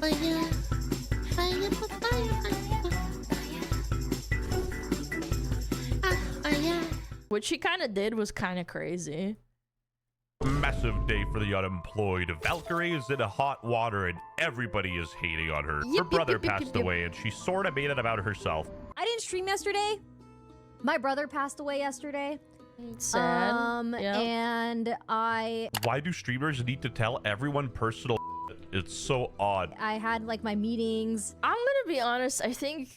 Fire, fire, fire. What she kind of did was kind of crazy. Massive day for the unemployed. Valkyrae is in hot water and everybody is hating on her. Her brother passed away and she sort of made it about herself. I didn't stream yesterday. My brother passed away yesterday. Sad. And Why do streamers need to tell everyone personal? It's so odd. I had like my meetings. I'm gonna be honest. I think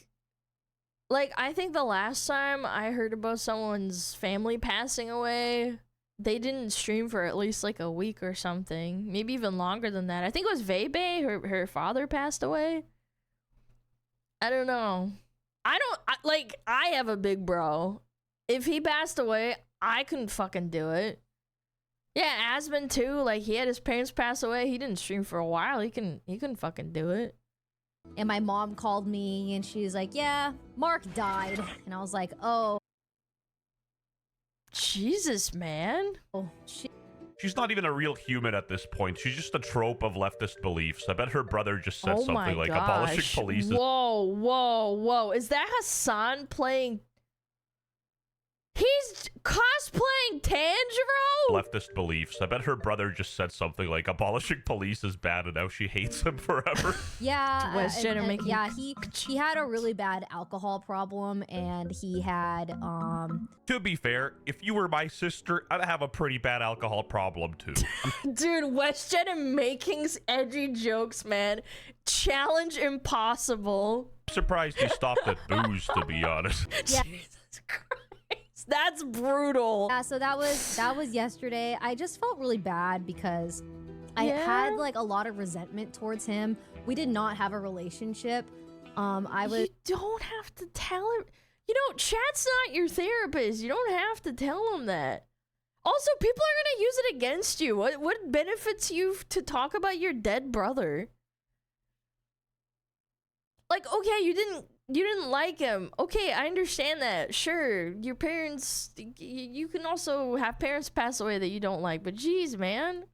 the last time I heard about someone's family passing away, they didn't stream for at least like a week or something. Maybe even longer than that. I think it was Vebe. Her father passed away. I don't know. I have a big bro. If he passed away, I couldn't fucking do it. Yeah, Asmon too. Like, he had his parents pass away. He didn't stream for a while. He couldn't fucking do it. And my mom called me and she was like, yeah, Mark died. And I was like, oh. Jesus, man. Oh, shit. She's not even a real human at this point. She's just a trope of leftist beliefs. I bet her brother just said something like abolishing police. Whoa, whoa, whoa. Is that Hassan playing... He's cosplaying Tanjiro? Leftist beliefs. I bet her brother just said something like abolishing police is bad and now she hates him forever. Yeah, yeah, he had a really bad alcohol problem and he had To be fair, if you were my sister, I'd have a pretty bad alcohol problem too. Dude, WestJet making's edgy jokes, man. Challenge impossible. I'm surprised he stopped at booze, to be honest. Yeah. Jesus Christ. That's brutal. Yeah, so that was yesterday. I just felt really bad because I had like a lot of resentment towards him. We did not have a relationship. You don't have to tell him. You know, chat's not your therapist. You don't have to tell him that. Also, people are gonna use it against you. What benefits you to talk about your dead brother? Like, okay, you didn't like him. Okay, I understand that. Sure, your parents, you can also have parents pass away that you don't like, but geez, man.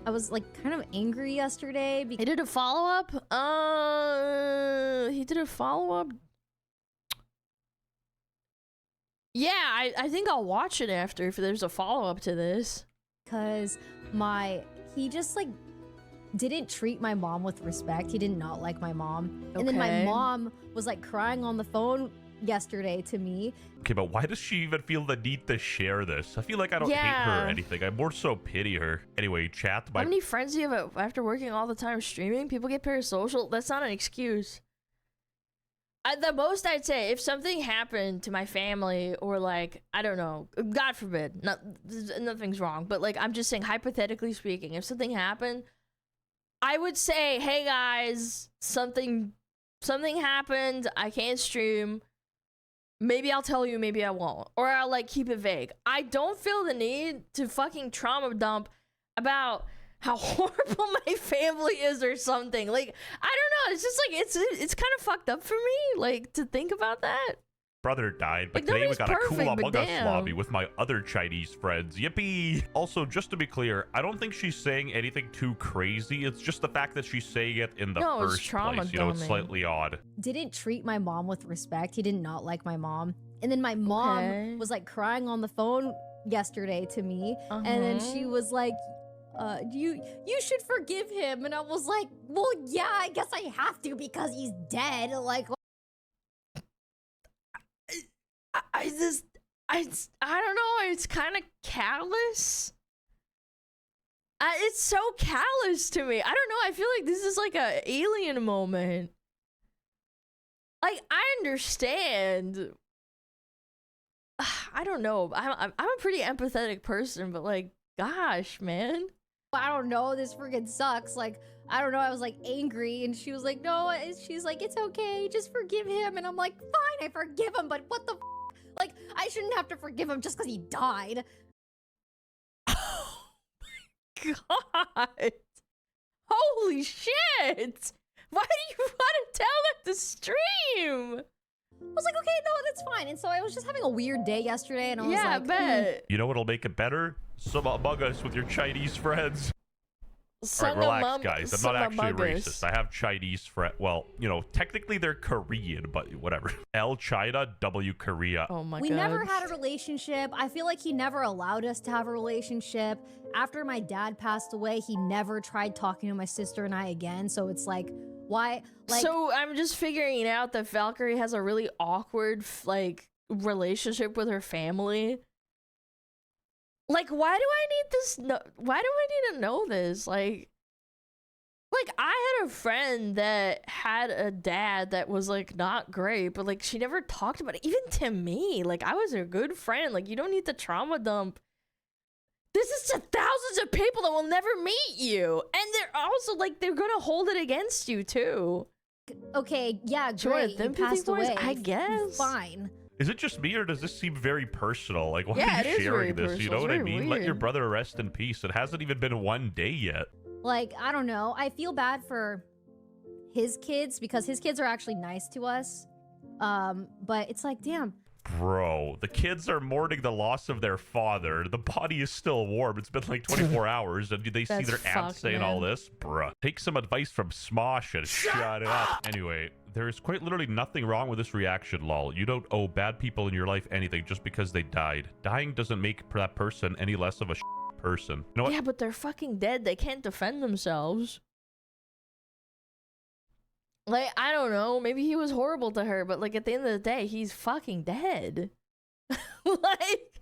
I was like kind of angry yesterday because He did a follow-up? He did a follow-up? Yeah, I think I'll watch it after if there's a follow-up to this. he just like didn't treat my mom with respect. He did not like my mom. And then my mom was like crying on the phone yesterday to me. Okay, but why does she even feel the need to share this? I feel like I don't hate her or anything. I more so pity her. Anyway, chat. How many friends do you have after working all the time streaming? People get parasocial. That's not an excuse. The most I'd say, if something happened to my family or like, I don't know, God forbid, nothing's wrong, but like, I'm just saying, hypothetically speaking, if something happened, I would say, hey guys, something happened. I can't stream. Maybe I'll tell you, maybe I won't. Or I'll like keep it vague. I don't feel the need to fucking trauma dump about how horrible my family is or something. Like, I don't know. It's just like, it's kind of fucked up for me, like, to think about that. Brother died, but today we got a cool Among Us lobby with my other Chinese friends. Yippee! Also, just to be clear, I don't think she's saying anything too crazy. It's just the fact that she's saying it in the first place. You know, it's slightly odd. Didn't treat my mom with respect. He did not like my mom. And then my mom was like crying on the phone yesterday to me. And then she was like, you should forgive him. And I was like, well, yeah, I guess I have to because he's dead. Like, I don't know. It's kind of callous. It's so callous to me. I don't know. I feel like this is like a alien moment. Like, I understand. I don't know. I'm a pretty empathetic person, but like, gosh, man. I don't know. This freaking sucks. Like, I don't know. I was like angry, and she was like, no. She's like, it's okay. Just forgive him. And I'm like, fine, I forgive him. But what the? Like, I shouldn't have to forgive him just because he died. Oh my god. Holy shit. Why do you want to tell that to stream? I was like, okay, no, that's fine. And so I was just having a weird day yesterday, and I was like, I bet. You know what'll make it better? Some Among Us with your Chinese friends. All right, relax, guys. I'm not actually racist. I have Chinese friends. Well, you know, technically they're Korean, but whatever. L China, W Korea. Oh my god. We never had a relationship. I feel like he never allowed us to have a relationship. After my dad passed away, he never tried talking to my sister and I again. So it's like, why? Like, so I'm just figuring out that Valkyrae has a really awkward, like, relationship with her family. Like, why do I need this? Why do I need to know this? Like, I had a friend that had a dad that was, like, not great, but, like, she never talked about it. Even to me, like, I was a good friend. Like, you don't need to trauma dump. This is to thousands of people that will never meet you. And they're also, like, they're gonna hold it against you, too. okay, yeah, Sure, great. You passed away. I guess. Fine. Is it just me, or does this seem very personal? Like, why Yeah, are you it is sharing very this? You personal. know what It's I very mean? Let your weird. brother rest in peace. It hasn't even been one day yet. Like, I don't know. I feel bad for his kids because his kids are actually nice to us. But it's like, damn. Bro, the kids are mourning the loss of their father. The body is still warm. It's been like 24 hours, and they see That's their aunt fucked, saying man. all this? Bruh. Take some advice from Smosh and shut it up. Anyway, there is quite literally nothing wrong with this reaction, lol. You don't owe bad people in your life anything just because they died. Dying doesn't make that person any less of a person. You know what? Yeah, but they're fucking dead. They can't defend themselves. Like, I don't know. Maybe he was horrible to her, but, like, at the end of the day, he's fucking dead. Like...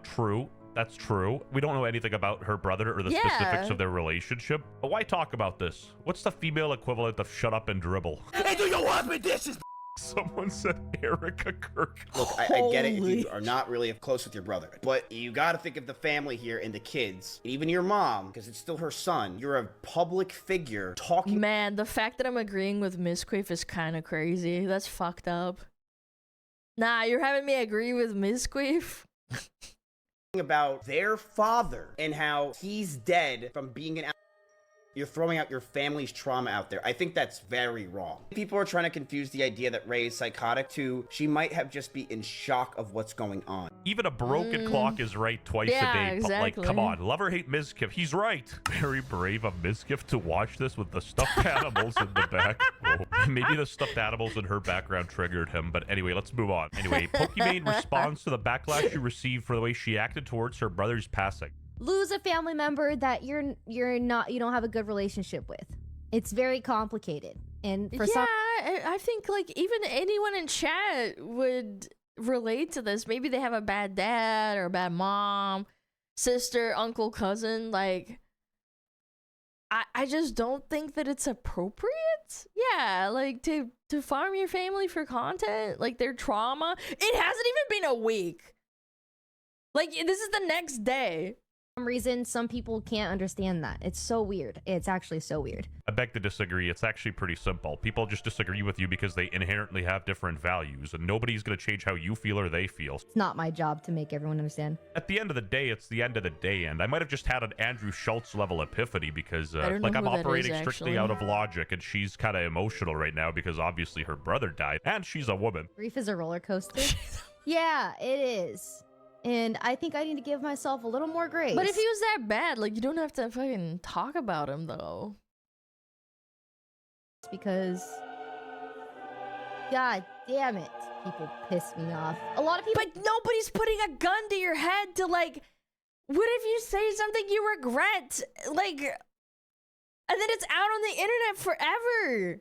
True. That's true. We don't know anything about her brother or the specifics of their relationship. But why talk about this? What's the female equivalent of shut up and dribble? Hey, do you want me dishes? Someone said Erica Kirk. Look, I get it if you are not really close with your brother, but you gotta think of the family here and the kids, and even your mom, because it's still her son. You're a public figure talking Man, the fact that I'm agreeing with Miss Queef is kind of crazy. That's fucked up. Nah, you're having me agree with Miss Queef? about their father and how he's dead from being an. You're throwing out your family's trauma out there. I think that's very wrong. People are trying to confuse the idea that Ray is psychotic to she might have just be in shock of what's going on. Even a broken clock is right twice a day. But like, come on, love or hate Mizkif, he's right. Very brave of Mizkif to watch this with the stuffed animals in the back. Oh, maybe the stuffed animals in her background triggered him. But anyway, let's move on. Anyway, Pokimane responds to the backlash she received for the way she acted towards her brother's passing. Lose a family member that you don't have a good relationship with. It's very complicated. And for some I think like even anyone in chat would relate to this. Maybe they have a bad dad or a bad mom, sister, uncle, cousin. Like I just don't think that it's appropriate. Yeah, like to farm your family for content, like their trauma. It hasn't even been a week. Like this is the next day. Some reason some people can't understand that. It's so weird. It's actually so weird. I beg to disagree. It's actually pretty simple. People just disagree with you because they inherently have different values, and nobody's going to change how you feel or they feel. It's not my job to make everyone understand. At the end of the day, it's the end of the day, and I might have just had an Andrew Schultz level epiphany because like I'm operating strictly out of logic, and she's kind of emotional right now because obviously her brother died, and she's a woman. Grief is a roller coaster. Yeah, it is. And I think I need to give myself a little more grace. But if he was that bad, like, you don't have to fucking talk about him, though. Because, god damn it, people piss me off. A lot of people. But nobody's putting a gun to your head to, like, what if you say something you regret? Like, and then it's out on the internet forever.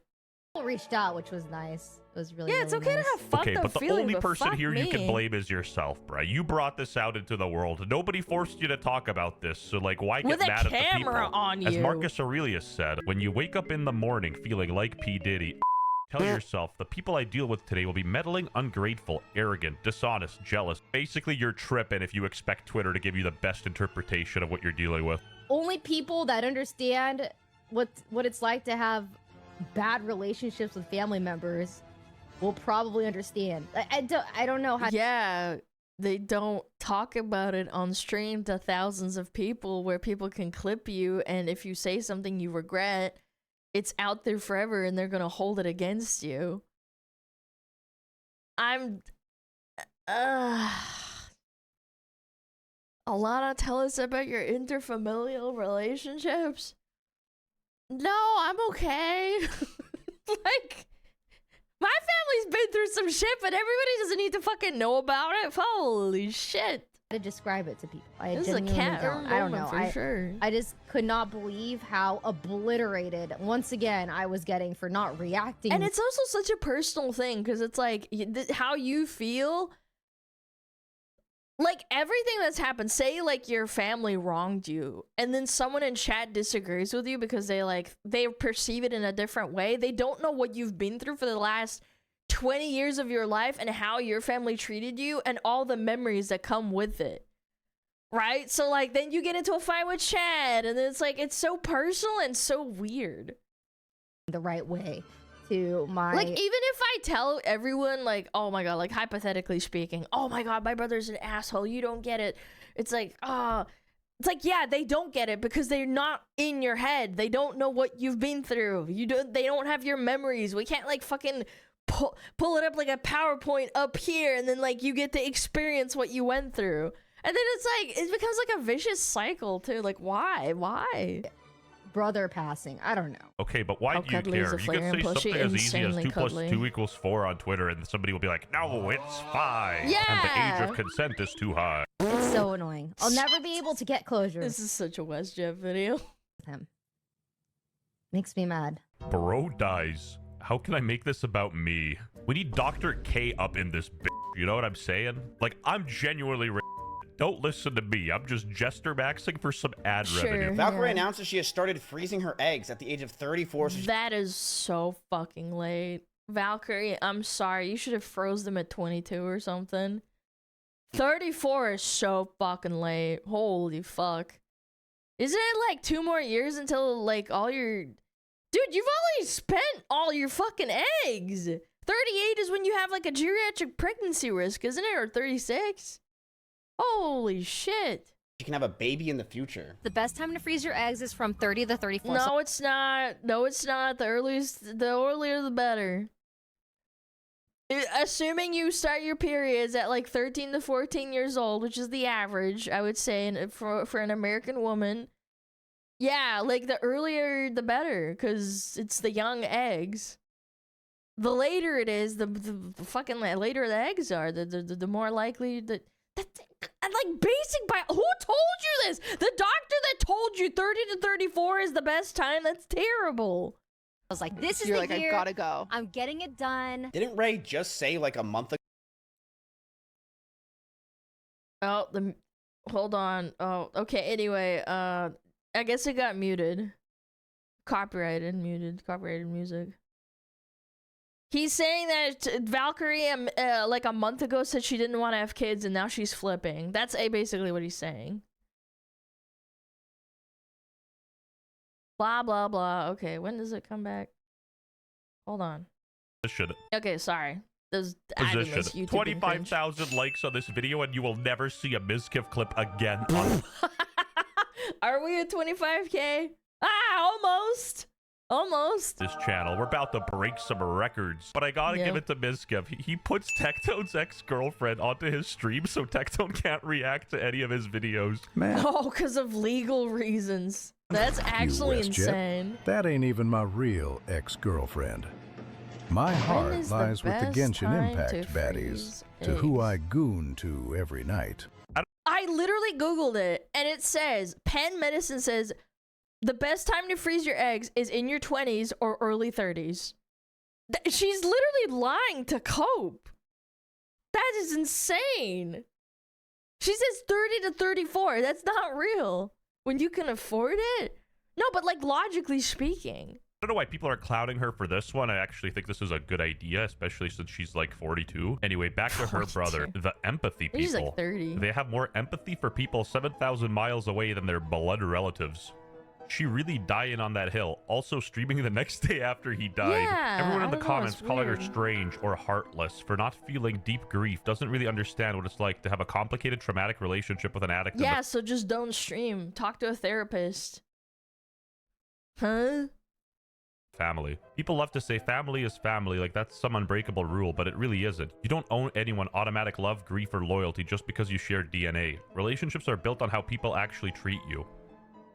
People reached out, which was nice. It was really, it's okay nice. to have fucked Okay, up but the feelings, only person fuck here me. you can blame is yourself, bruh. You brought this out into the world. Nobody forced you to talk about this, so like, why get With a mad at the people? camera on As you. Marcus Aurelius said, when you wake up in the morning feeling like P. Diddy, tell yourself, the people I deal with today will be meddling, ungrateful, arrogant, dishonest, jealous. Basically, you're tripping if you expect Twitter to give you the best interpretation of what you're dealing with. Only people that understand what it's like to have bad relationships with family members will probably understand. I don't know how. Yeah, they don't talk about it on stream to thousands of people where people can clip you, and if you say something you regret, it's out there forever and they're gonna hold it against you. Alana, tell us about your interfamilial relationships. No, I'm okay. Like, my family's been through some shit, but everybody doesn't need to fucking know about it. Holy shit. To describe it to people. I This is a genuinely cat don't. I don't know. for sure. I just could not believe how obliterated, once again, I was getting for not reacting. And it's also such a personal thing, because it's like, how you feel. Like, everything that's happened, say, like, your family wronged you, and then someone in chat disagrees with you because they perceive it in a different way. They don't know what you've been through for the last 20 years of your life and how your family treated you and all the memories that come with it. Right? So, like, then you get into a fight with Chad, and then it's like, it's so personal and so weird. The right way to my... Like, even if I tell everyone, like, oh my god, like, hypothetically speaking, oh my god, my brother's an asshole, you don't get it. It's like, it's like, yeah, they don't get it because they're not in your head. They don't know what you've been through. They don't have your memories. We can't, like, fucking pull it up like a PowerPoint up here, and then, like, you get to experience what you went through. And then it's like, it becomes like a vicious cycle too. Like, why? Brother passing. I don't know. Okay, but why do you care? You can say something as easy as 2 + 2 = 4 on Twitter, and somebody will be like, no, it's 5. Yeah. And the age of consent is too high. It's so annoying. I'll never be able to get closure This is such a WestJet video. with him. Makes me mad. Bro dies. How can I make this about me? We need Dr. K up in this bitch. You know what I'm saying? Like, I'm genuinely don't listen to me. I'm just jester maxing for some ad revenue. Valkyrae announces she has started freezing her eggs at the age of 34. So that is so fucking late. Valkyrae, I'm sorry. You should have froze them at 22 or something. 34 is so fucking late. Holy fuck. Isn't it like 2 more years until like all your... Dude, you've already spent all your fucking eggs. 38 is when you have like a geriatric pregnancy risk, isn't it? Or 36? Holy shit. You can have a baby in the future. The best time to freeze your eggs is from 30 to 34. No, it's not. No, it's not. The earlier the better. Assuming you start your periods at like 13 to 14 years old, which is the average, I would say, for an American woman. Yeah, like the earlier the better, because it's the young eggs. The later it is, the fucking later the eggs are, the more likely that... And like basic bio, who told you this? The doctor that told you 30 to 34 is the best time? That's terrible. I was like, this is You're the like, year. I gotta go. I'm getting it done. Didn't Ray just say like a month ago? Oh, hold on. Oh, okay. Anyway, I guess it got muted. Copyrighted music. He's saying that Valkyrae, like a month ago, said she didn't want to have kids, and now she's flipping. That's basically what he's saying. Blah, blah, blah. Okay, when does it come back? Hold on. Okay, sorry. Position. 25,000 likes on this video, and you will never see a Mizkif clip again. Are we at 25K? Almost. Almost. This channel, we're about to break some records, but I gotta give it to Mizkif. He puts Tectone's ex-girlfriend onto his stream, so Tectone can't react to any of his videos. Man. Oh, because of legal reasons. That's actually insane. That ain't even my real ex-girlfriend. My heart lies with the Genshin Impact baddies, to who I goon to every night. I literally Googled it, and it says, Penn Medicine says, the best time to freeze your eggs is in your 20s or early 30s. She's literally lying to cope. That is insane. She says 30 to 34. That's not real. When you can afford it? No, but like logically speaking. I don't know why people are clouding her for this one. I actually think this is a good idea, especially since she's like 42. Anyway, back to her brother. The empathy people. She's like 30. They have more empathy for people 7,000 miles away than their blood relatives. She really dying on that hill. Also streaming the next day after he died. Yeah, everyone in the comments calling her strange or heartless for not feeling deep grief. Doesn't really understand what it's like to have a complicated traumatic relationship with an addict. Yeah, so just don't stream. Talk to a therapist. Huh? family. People love to say family is family, like that's some unbreakable rule, but it really isn't. You don't owe anyone automatic love, grief, or loyalty just because you share DNA. Relationships are built on how people actually treat you.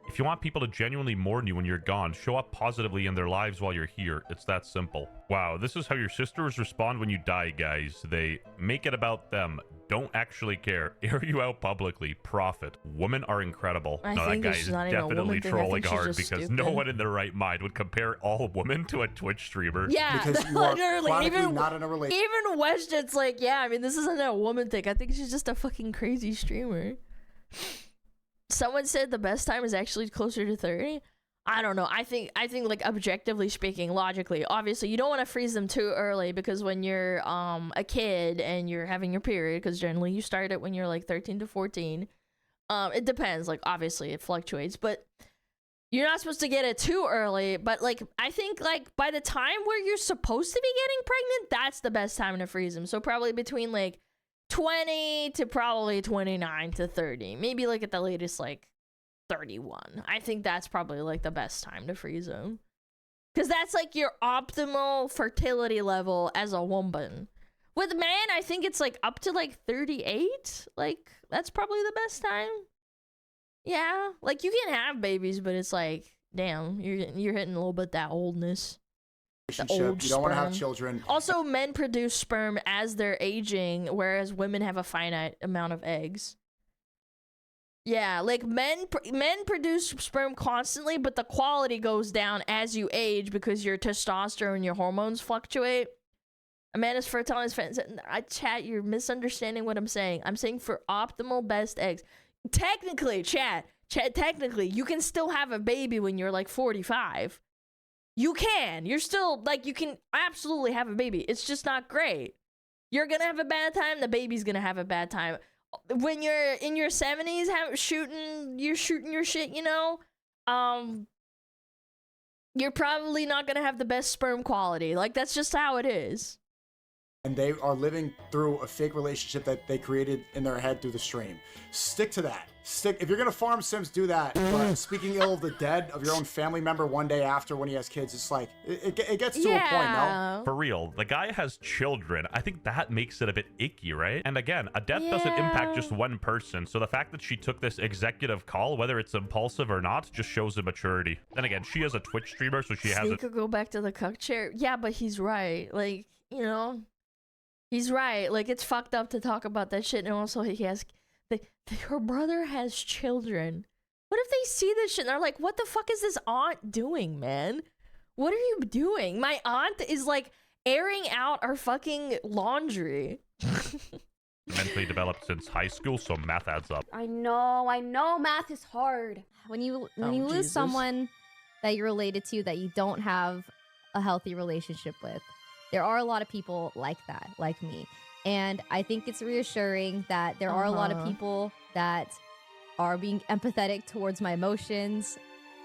If you want people to genuinely mourn you when you're gone, show up positively in their lives while you're here. It's that simple. Wow, this is how your sisters respond when you die, guys. They make it about them. Don't actually care. Air you out publicly. Profit. Women are incredible. No, that guy is definitely trolling hard because no one in their right mind would compare all women to a Twitch streamer. Yeah, because you are chronically not in a relationship. Even WestJet's like, yeah, I mean, this isn't a woman thing. I think she's just a fucking crazy streamer. Someone said the best time is actually closer to 30. I don't know. I think like objectively speaking, logically, obviously you don't want to freeze them too early because when you're a kid and you're having your period, because generally you start it when you're like 13 to 14. It depends. Like obviously it fluctuates, but you're not supposed to get it too early. But like I think like by the time where you're supposed to be getting pregnant, that's the best time to freeze them. So probably between like 20 to probably 29 to 30, maybe like at the latest like 31. I think that's probably like the best time to freeze them because that's like your optimal fertility level as a woman. With men, I think it's like up to like 38. Like that's probably the best time. Yeah, like you can have babies, but it's like damn, you're hitting a little bit that oldness. You don't want to have children. Also, men produce sperm as they're aging, whereas women have a finite amount of eggs. Yeah, like men produce sperm constantly, but the quality goes down as you age because your testosterone and your hormones fluctuate. Amanda's fertile is chat, you're misunderstanding what I'm saying. I'm saying for optimal best eggs. Technically, chat, technically, you can still have a baby when you're like 45. You can. You're still, like, you can absolutely have a baby. It's just not great. You're gonna have a bad time, the baby's gonna have a bad time. When you're in your 70s, shooting your shit, you know, you're probably not gonna have the best sperm quality. Like, that's just how it is. And they are living through a fake relationship that they created in their head through the stream. Stick to that. If you're gonna farm Sims, do that. But speaking ill of the dead, of your own family member one day after when he has kids, it's like, it gets to a point, no? For real, the guy has children. I think that makes it a bit icky, right? And again, a death doesn't impact just one person. So the fact that she took this executive call, whether it's impulsive or not, just shows immaturity. Then again, she is a Twitch streamer, so she has could go back to the cuck chair. Yeah, but he's right. Like, you know, he's right. Like, it's fucked up to talk about that shit. And also, he has... her brother has children. What if they see this shit and they're like, what the fuck is this aunt doing, man? What are you doing? My aunt is like airing out our fucking laundry. Mentally developed since high school, so math adds up. I know math is hard. When you lose someone that you're related to that you don't have a healthy relationship with, there are a lot of people like that, like me. And I think it's reassuring that there are a lot of people that are being empathetic towards my emotions.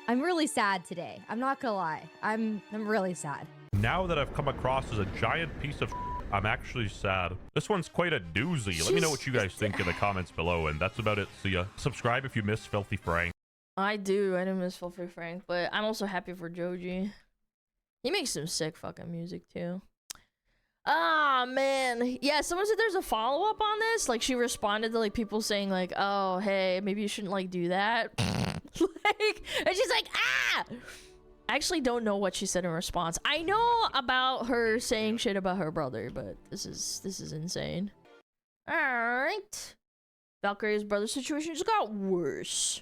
I'm really sad today. I'm not gonna lie. I'm really sad. Now that I've come across as a giant piece of I'm actually sad. This one's quite a doozy. Let me know what you guys think in the comments below. And that's about it. See ya. Subscribe if you miss Filthy Frank. I do. I do miss Filthy Frank. But I'm also happy for Joji. He makes some sick fucking music too. Ah, man. Yeah, someone said there's a follow-up on this. Like, she responded to, like, people saying, like, oh, hey, maybe you shouldn't, like, do that. Like, and she's like, ah! I actually don't know what she said in response. I know about her saying shit about her brother, but this is insane. Alright. Valkyrae's brother situation just got worse.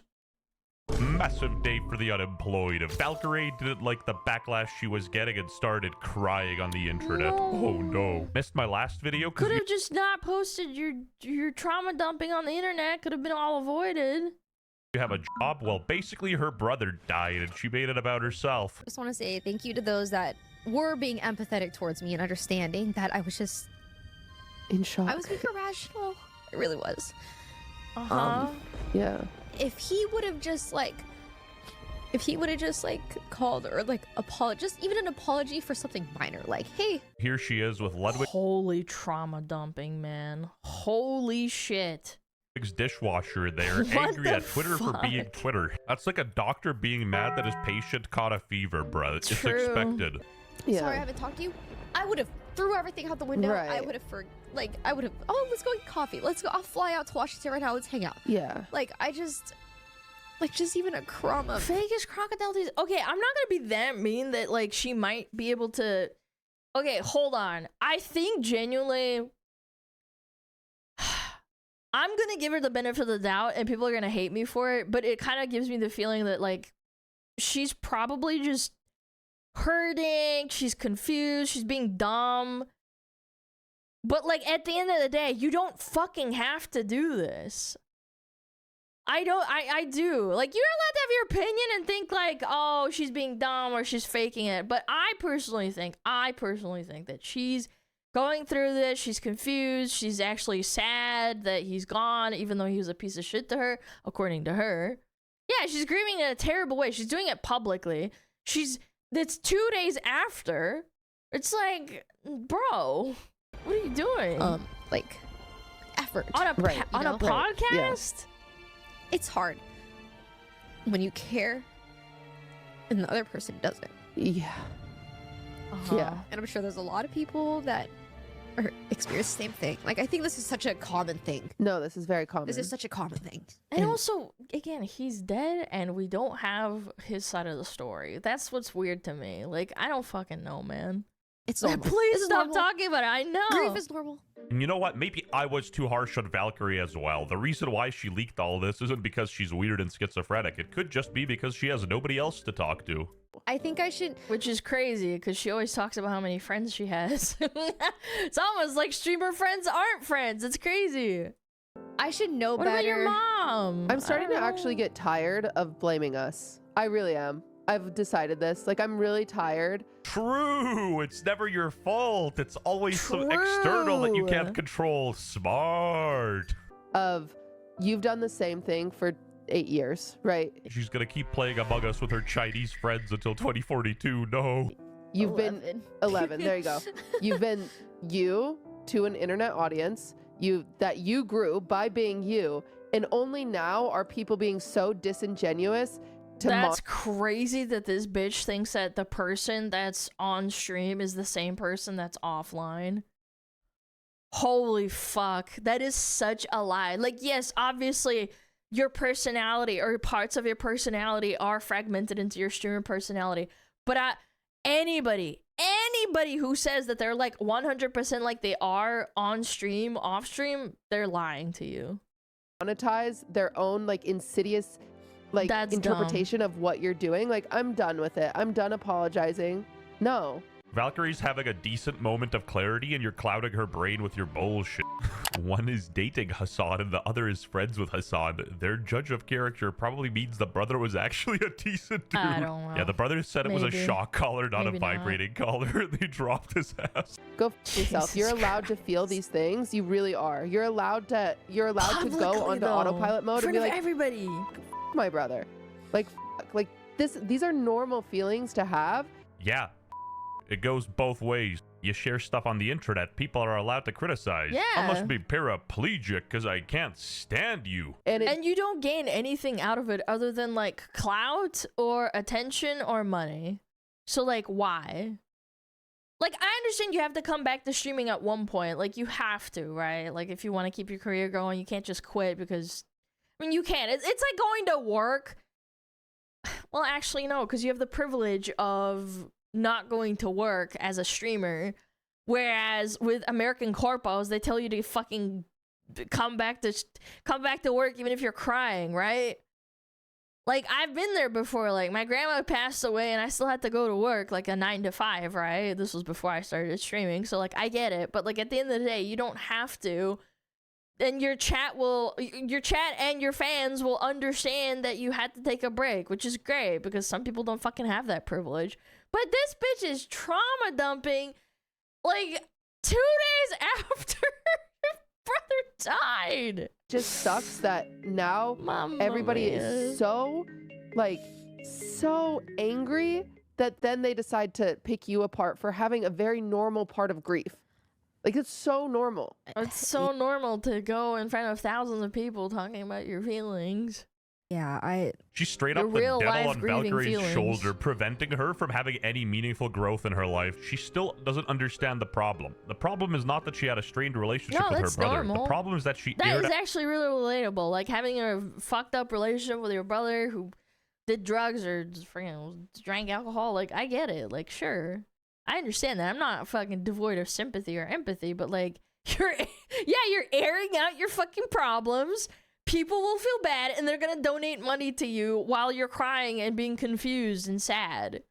Massive day for the unemployed. Valkyrae didn't like the backlash she was getting and started crying on the internet. No. Oh no. Missed my last video? Could have just not posted your trauma dumping on the internet. Could have been all avoided. You have a job? Well, basically her brother died and she made it about herself. I just want to say thank you to those that were being empathetic towards me and understanding that I was just in shock. I was being irrational. It really was. Yeah. If he would have just like called or like just even an apology for something minor, like, hey. Here she is with Ludwig. Holy trauma dumping, man. Holy shit. dishwasher there, angry at Twitter for being Twitter. That's like a doctor being mad that his patient caught a fever, bro. It's expected. Yeah. Sorry, I haven't talked to you. I would have threw everything out the window. Right. I would have oh, let's go get coffee. Let's go. I'll fly out to Washington right now. Let's hang out. Yeah. Just even a crumb of Vegas crocodile teeth. Okay, I'm not gonna be that mean that like she might be able to. Okay, hold on. I think genuinely I'm gonna give her the benefit of the doubt and people are gonna hate me for it, but it kind of gives me the feeling that like she's probably just hurting, she's confused, she's being dumb. But like at the end of the day, you don't fucking have to do this. I do. Like, you're allowed to have your opinion and think like, oh, she's being dumb or she's faking it. But I personally think that she's going through this. She's confused. She's actually sad that he's gone, even though he was a piece of shit to her, according to her. Yeah, she's grieving in a terrible way. She's doing it publicly. It's 2 days after. It's like, bro, what are you doing? like effort on a podcast? Yeah. It's hard when you care and the other person doesn't. Yeah. Yeah. And I'm sure there's a lot of people that experience the same thing. Like, I think this is such a common thing. No, this is very common. This is such a common thing. And also, again, he's dead and we don't have his side of the story. That's what's weird to me. Like, I don't fucking know, man. It's normal. Please stop talking about it. I know. Grief is normal. And you know what? Maybe I was too harsh on Valkyrae as well. The reason why she leaked all this isn't because she's weird and schizophrenic. It could just be because she has nobody else to talk to. I think I should... Which is crazy, because she always talks about how many friends she has. It's almost like streamer friends aren't friends. It's crazy. I should know what better. What about your mom? I'm starting to actually get tired of blaming us. I really am. I've decided this. Like, I'm really tired. True. It's never your fault. It's always some external that you can't control. Smart. You've done the same thing for 8 years, right? She's gonna keep playing Among Us with her Chinese friends until 2042. No. You've 11. been 11. There you go. You've been you to an internet audience. That you grew by being you, and only now are people being so disingenuous. That's crazy that this bitch thinks that the person that's on stream is the same person that's offline. Holy fuck. That is such a lie. Like, yes, obviously your personality or parts of your personality are fragmented into your streamer personality. But anybody who says that they're like 100% like they are on stream, off stream, they're lying to you. Monetize their own like insidious that's interpretation dumb. Of what you're doing. Like, I'm done with it. I'm done apologizing. No. Valkyrie's having a decent moment of clarity and you're clouding her brain with your bullshit. One is dating Hassan and the other is friends with Hassan. Their judge of character probably means the brother was actually a decent dude. I don't know. Yeah, the brother said it was a shock collar, not Maybe a vibrating collar. They dropped his ass. Go f yourself. You're allowed to feel these things. You really are. You're allowed to Publicly, go onto autopilot mode and be like, everybody. My brother. Like these are normal feelings to have. Yeah. It goes both ways. You share stuff on the internet, people are allowed to criticize. Yeah. I must be paraplegic because I can't stand you. And you don't gain anything out of it other than like clout or attention or money. So like, why? Like, I understand you have to come back to streaming at one point. Like, you have to, right? Like, if you want to keep your career going, you can't just quit because... I mean, you can. It's like going to work. Well, actually, no, because you have the privilege of not going to work as a streamer. Whereas with American corpos, they tell you to fucking come back to work even if you're crying, right? Like, I've been there before. Like, my grandma passed away and I still had to go to work, like a 9 to 5, right? This was before I started streaming, so like I get it. But like at the end of the day, you don't have to. And your chat and your fans will understand that you had to take a break, which is great because some people don't fucking have that privilege. But this bitch is trauma dumping like 2 days after her brother died. Just sucks that now everybody is so angry that then they decide to pick you apart for having a very normal part of grief. Like, it's so normal. It's so normal to go in front of thousands of people talking about your feelings. Yeah, She's straight up the devil on Valkyrae's shoulder, preventing her from having any meaningful growth in her life. She still doesn't understand the problem. The problem is not that she had a strained relationship with her brother. Normal. The problem is that she That is actually really relatable. Like having a fucked up relationship with your brother who did drugs or just freaking drank alcohol. Like, I get it. Like, sure. I understand that. I'm not fucking devoid of sympathy or empathy, but like, you're airing out your fucking problems. People will feel bad and they're gonna donate money to you while you're crying and being confused and sad.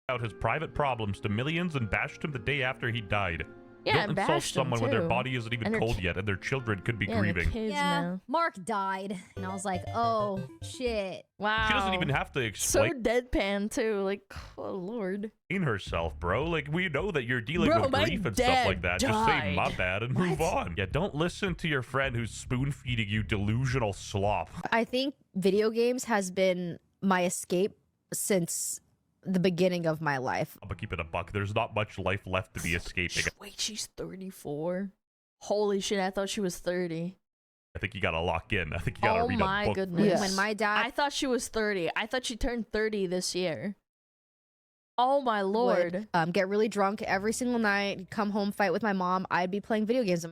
Out his private problems to millions and bashed him the day after he died. Yeah, don't insult someone when their body isn't even cold yet and their children could be grieving. Kids, yeah. man. Mark died, and I was like, oh shit. Wow. She doesn't even have to explain. So deadpan too. Like, oh lord. Herself, bro. Like, we know that you're dealing with grief and stuff like that. Just say my bad and move on. Yeah, don't listen to your friend who's spoon feeding you delusional slop. I think video games has been my escape since the beginning of my life. I'm gonna keep it a buck. There's not much life left to be escaping. Wait, she's 34? Holy shit, I thought she was 30. I think you gotta lock in. I think you gotta read a book. Oh my goodness. When my dad... I thought she was 30. I thought she turned 30 this year. Oh my lord. Would, get really drunk every single night, come home, fight with my mom. I'd be playing video games.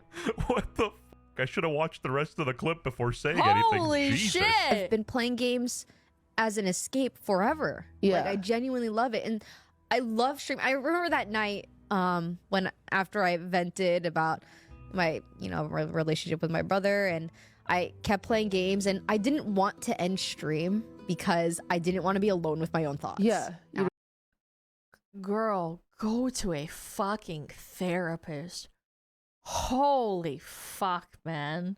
What the f? I should have watched the rest of the clip before saying Holy anything. Jesus. shit. I've been playing games as an escape forever. Yeah. Like, I genuinely love it. And I love streaming. I remember that night when after I vented about my, relationship with my brother, and I kept playing games, and I didn't want to end stream because I didn't want to be alone with my own thoughts. Yeah. Girl, go to a fucking therapist. Holy fuck, man.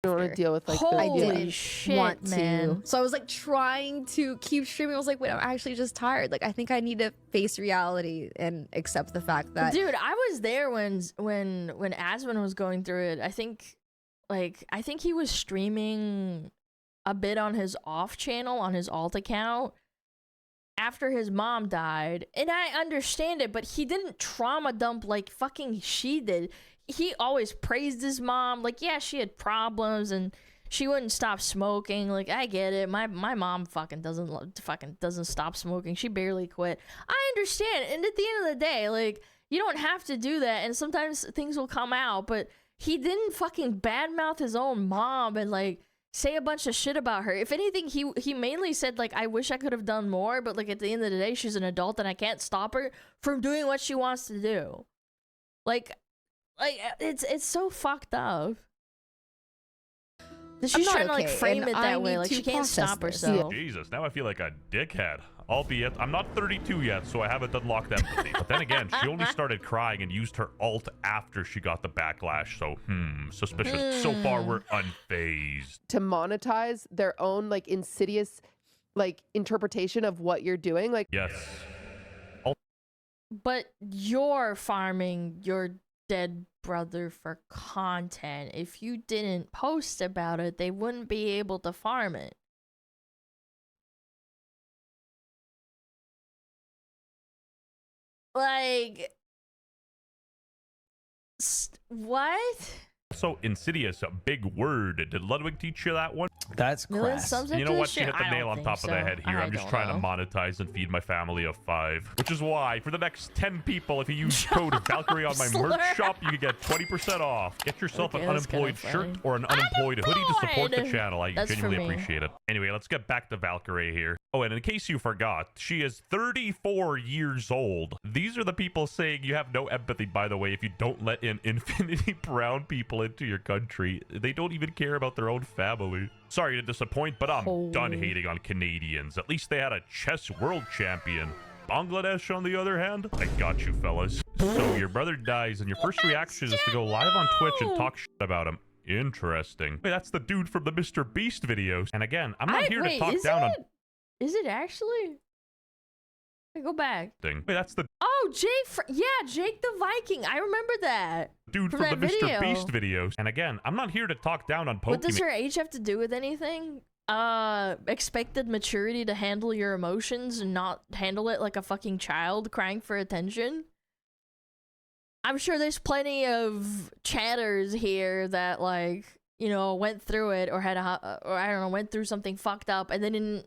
I don't want to deal with like holy shit, want man. to. So I was like trying to keep streaming. I was like, wait, I'm actually just tired. Like, I think I need to face reality and accept the fact that... Dude, I was there when Aswin was going through it. I think he was streaming a bit on his off channel, on his alt account, after his mom died. And I understand it, but he didn't trauma dump like fucking she did. He always praised his mom. Like, yeah, she had problems and she wouldn't stop smoking. Like, I get it. My mom fucking doesn't stop smoking. She barely quit. I understand. And at the end of the day, like, you don't have to do that. And sometimes things will come out. But he didn't fucking badmouth his own mom and like say a bunch of shit about her. If anything, he mainly said like, I wish I could have done more. But like, at the end of the day, she's an adult and I can't stop her from doing what she wants to do. Like it's so fucked up. She's trying to like frame it that way, like she can't stop herself. Jesus, now I feel like a dickhead. Albeit, I'm not 32 yet, so I haven't unlocked empathy. But then again, she only started crying and used her alt after she got the backlash. So, suspicious. So far, we're unfazed. To monetize their own like insidious like interpretation of what you're doing. Like, yes. But you're farming your dead brother for content. If you didn't post about it, they wouldn't be able to farm it. Like, what? So insidious, a big word. Did Ludwig teach you that one? That's crass. You know what? She hit the nail on top of the head here. I'm just trying to monetize and feed my family of 5. Which is why, for the next 10 people, if you use code Valkyrae on my merch shop, you can get 20% off. Get yourself an unemployed shirt or an unemployed hoodie to support the channel. I genuinely appreciate it. Anyway, let's get back to Valkyrae here. Oh, and in case you forgot, she is 34 years old. These are the people saying you have no empathy, by the way, if you don't let in infinity brown people into your country. They don't even care about their own family. Sorry to disappoint, but I'm done hating on Canadians. At least they had a chess world champion. Bangladesh, on the other hand, I got you, fellas. So your brother dies, and your first reaction is to go live on Twitch and talk shit about him. Interesting. Wait, that's the dude from the Mr. Beast videos. And again, I'm not here to talk down on... Is it actually? Go back. Wait, that's the... Oh, Jake the Viking. I remember that. Dude from the Mr. Beast videos. And again, I'm not here to talk down on Pokemon. What does her age have to do with anything? Expected maturity to handle your emotions and not handle it like a fucking child crying for attention? I'm sure there's plenty of chatters here that, like, you know, went through it or had or I don't know, went through something fucked up and then didn't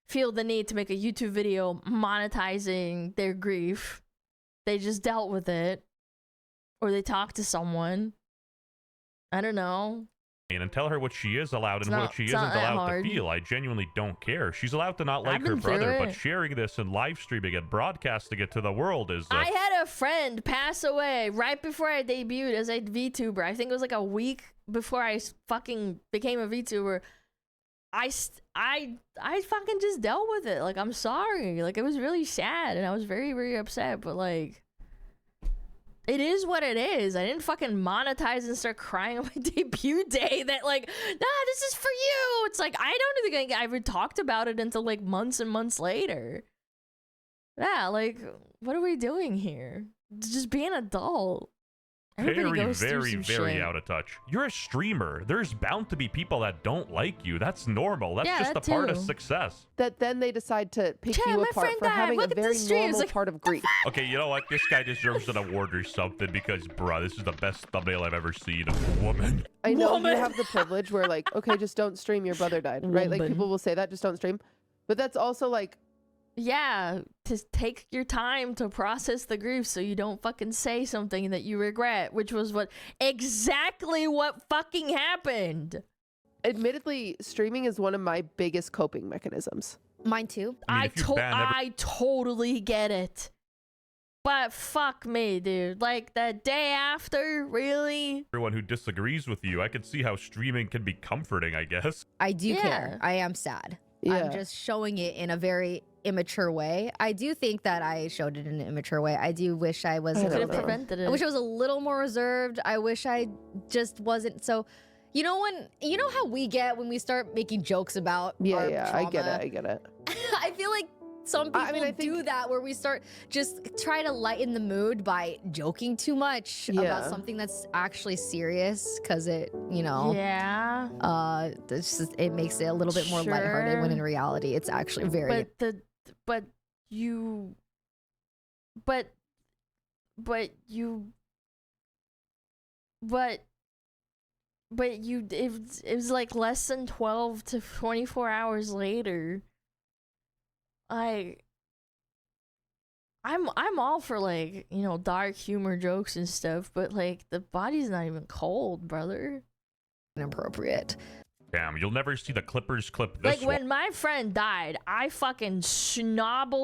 feel the need to make a YouTube video monetizing their grief. They just dealt with it, or they talked to someone. I don't know. And tell her what she is allowed and what she isn't allowed to feel. I genuinely don't care. She's allowed to not like her brother, but sharing this and live streaming it, broadcasting it to the world is... I had a friend pass away right before I debuted as a VTuber. I think it was like a week before I fucking became a VTuber. I fucking just dealt with it. Like, I'm sorry. Like, it was really sad, and I was very, very upset, but, like... It is what it is. I didn't fucking monetize and start crying on my debut day that, like, nah, this is for you. It's like, I don't think I ever talked about it until, like, months and months later. Yeah, like, what are we doing here? Just be an adult. Everybody goes through some very shit. out of touch. You're a streamer. There's bound to be people that don't like you. That's normal. That's just a part of success. That then they decide to pick you apart for having a very normal part of grief. Okay, you know what? This guy deserves an award or something because, bruh, this is the best thumbnail I've ever seen of a woman. I know you have the privilege where, like, okay, just don't stream, your brother died, right? Like, people will say that, just don't stream. But that's also, like... Yeah, to take your time to process the grief so you don't fucking say something that you regret, which was exactly what fucking happened. Admittedly, streaming is one of my biggest coping mechanisms. Mine too. I totally get it. But fuck me, dude. Like, the day after, really? Everyone who disagrees with you, I can see how streaming can be comforting, I guess. I do care. I am sad. Yeah. I'm just showing it in a very immature way. I do think that I showed it in an immature way. I do wish I was prevented it. I wish I was a little more reserved. I wish I just wasn't so... You know how we get when we start making jokes about our trauma? I get it. I feel like some people do that where we start just try to lighten the mood by joking too much about something that's actually serious because it, you know, it makes it a little bit more lighthearted when in reality it's actually very. But it was like less than 12 to 24 hours later. I'm all for, like, you know, dark humor jokes and stuff, but, like, the body's not even cold, brother. Inappropriate. Damn, you'll never see the Clippers clip this Like, when my friend died, I fucking snob,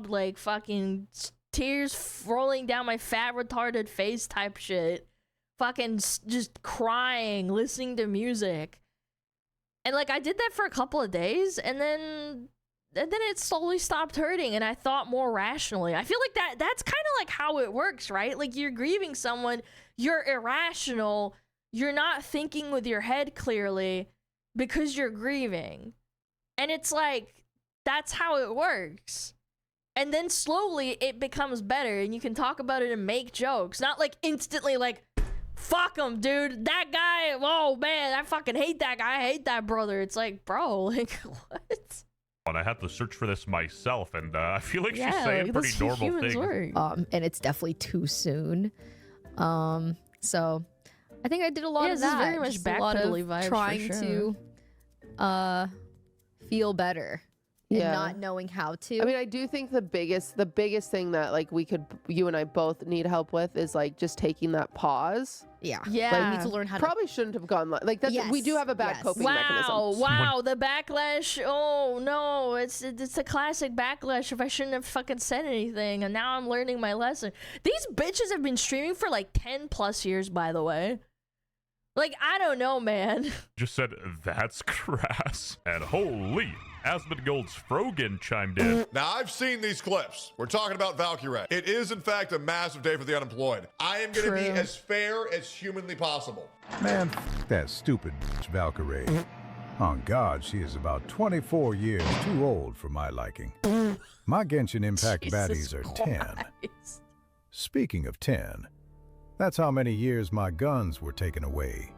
like, fucking tears rolling down my fat, retarded face type shit. Fucking just crying, listening to music. And, like, I did that for a couple of days, and then it slowly stopped hurting, and I thought more rationally. I feel like that's kind of like how it works, right? Like, you're grieving someone, you're irrational, you're not thinking with your head clearly because you're grieving. And it's like, that's how it works. And then slowly it becomes better, and you can talk about it and make jokes. Not like instantly like, fuck him, dude. That guy, oh man, I fucking hate that guy. I hate that brother. It's like, bro, like, what? And I had to search for this myself, and I feel like she's saying pretty normal things. And it's definitely too soon. So I think I did a lot of that. This is very much backpedaling vibes, trying to feel better. And not knowing how to. I mean, I do think the biggest thing that, like, you and I both need help with is, like, just taking that pause. Yeah. Like, we need to learn how to. Probably shouldn't have gone like that. We do have a bad coping mechanism. Wow, the backlash. Oh no, it's a classic backlash if I shouldn't have fucking said anything, and now I'm learning my lesson. These bitches have been streaming for like 10+ years, by the way. Like, I don't know, man. Just said, that's crass. And holy, Asmongold's Frogan chimed in. Now, I've seen these clips. We're talking about Valkyrae. It is, in fact, a massive day for the unemployed. I am going to be as fair as humanly possible. Man, that stupid Valkyrae. On God, she is about 24 years too old for my liking. My Genshin Impact baddies are 10. Speaking of 10, that's how many years my guns were taken away.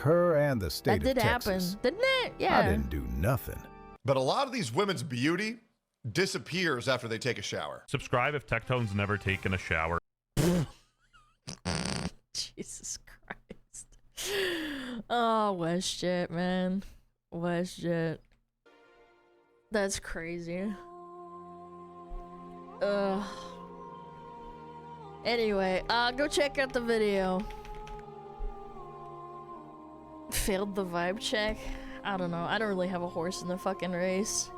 Her and the state of Texas. That did happen, didn't it? Yeah. I didn't do nothing. But a lot of these women's beauty disappears after they take a shower. Subscribe if Tectone's never taken a shower. Jesus Christ. Oh, WestJet, man. WestJet. That's crazy. Ugh. Anyway, go check out the video. Failed the vibe check? I don't know. I don't really have a horse in the fucking race.